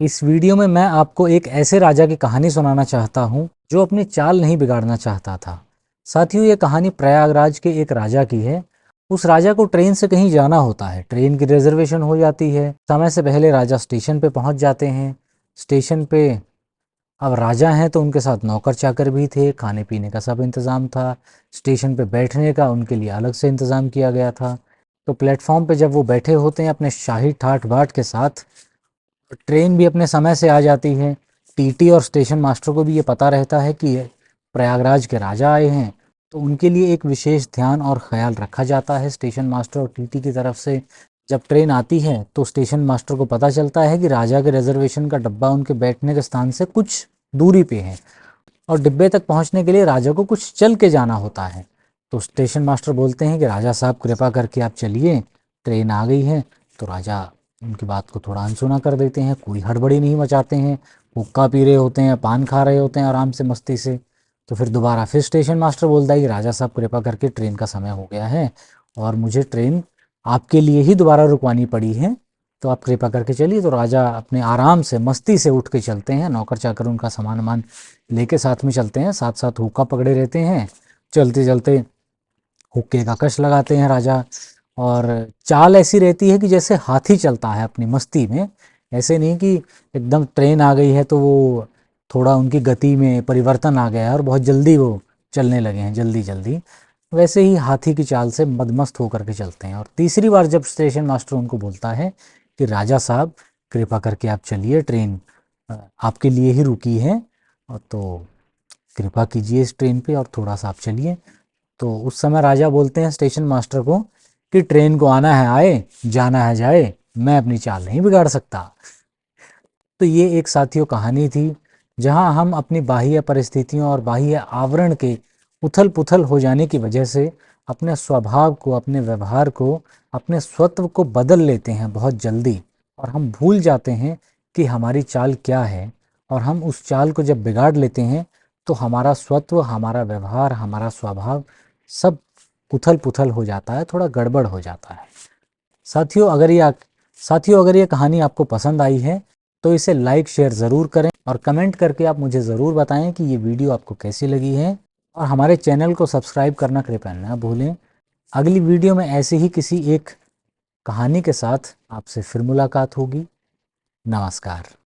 इस वीडियो में मैं आपको एक ऐसे राजा की कहानी सुनाना चाहता हूँ जो अपनी चाल नहीं बिगाड़ना चाहता था। साथियों, ये कहानी प्रयागराज के एक राजा की है। उस राजा को ट्रेन से कहीं जाना होता है, ट्रेन की रिजर्वेशन हो जाती है, समय से पहले राजा स्टेशन पे पहुंच जाते हैं। स्टेशन पे अब राजा हैं तो उनके साथ नौकर चाकर भी थे, खाने पीने का सब इंतज़ाम था। स्टेशन पे बैठने का उनके लिए अलग से इंतज़ाम किया गया था। तो प्लेटफॉर्म पे जब वो बैठे होते हैं अपने शाही ठाठ बाट के साथ, ट्रेन भी अपने समय से आ जाती है। टीटी और स्टेशन मास्टर को भी ये पता रहता है कि प्रयागराज के राजा आए हैं, तो उनके लिए एक विशेष ध्यान और ख्याल रखा जाता है स्टेशन मास्टर और टीटी की तरफ से। जब ट्रेन आती है तो स्टेशन मास्टर को पता चलता है कि राजा के रिजर्वेशन का डब्बा उनके बैठने के स्थान से कुछ दूरी पे है और डिब्बे तक पहुंचने के लिए राजा को कुछ चल के जाना होता है। तो स्टेशन मास्टर बोलते हैं कि राजा साहब कृपा करके आप चलिए, ट्रेन आ गई है। तो राजा उनकी बात को थोड़ा अनसुना कर देते हैं, कोई हड़बड़ी नहीं मचाते हैं, हुक्का पी रहे होते हैं, पान खा रहे होते हैं आराम से मस्ती से। तो फिर दोबारा फिर स्टेशन मास्टर बोलता है कि राजा साहब कृपा करके ट्रेन का समय हो गया है और मुझे ट्रेन आपके लिए ही दोबारा रुकवानी पड़ी है, तो आप कृपा करके चलिए। तो राजा अपने आराम से मस्ती से उठ के चलते हैं, नौकर चाकर उनका सामान वामान लेके साथ में चलते हैं, साथ साथ हुक्का पकड़े रहते हैं। चलते चलते हुक्के का कश लगाते हैं राजा, और चाल ऐसी रहती है कि जैसे हाथी चलता है अपनी मस्ती में। ऐसे नहीं कि एकदम ट्रेन आ गई है तो वो थोड़ा उनकी गति में परिवर्तन आ गया है और बहुत जल्दी वो चलने लगे हैं, जल्दी जल्दी। वैसे ही हाथी की चाल से मदमस्त होकर के चलते हैं। और तीसरी बार जब स्टेशन मास्टर उनको बोलता है कि राजा साहब कृपा करके आप चलिए, ट्रेन आपके लिए ही रुकी है, और तो कृपा कीजिए इस ट्रेन पे और थोड़ा सा आप चलिए। तो उस समय राजा बोलते हैं स्टेशन मास्टर को कि ट्रेन को आना है आए, जाना है जाए, मैं अपनी चाल नहीं बिगाड़ सकता। तो ये एक साथियों कहानी थी जहां हम अपनी बाह्य परिस्थितियों और बाह्य आवरण के उथल पुथल हो जाने की वजह से अपने स्वभाव को, अपने व्यवहार को, अपने स्वत्व को बदल लेते हैं बहुत जल्दी, और हम भूल जाते हैं कि हमारी चाल क्या है। और हम उस चाल को जब बिगाड़ लेते हैं तो हमारा स्वत्व, हमारा व्यवहार, हमारा स्वभाव सब उथल पुथल हो जाता है, थोड़ा गड़बड़ हो जाता है। साथियों अगर ये साथियों अगर ये कहानी आपको पसंद आई है तो इसे लाइक शेयर ज़रूर करें और कमेंट करके आप मुझे ज़रूर बताएं कि ये वीडियो आपको कैसी लगी है, और हमारे चैनल को सब्सक्राइब करना कृपया ना भूलें। अगली वीडियो में ऐसे ही किसी एक कहानी के साथ आपसे फिर मुलाकात होगी। नमस्कार।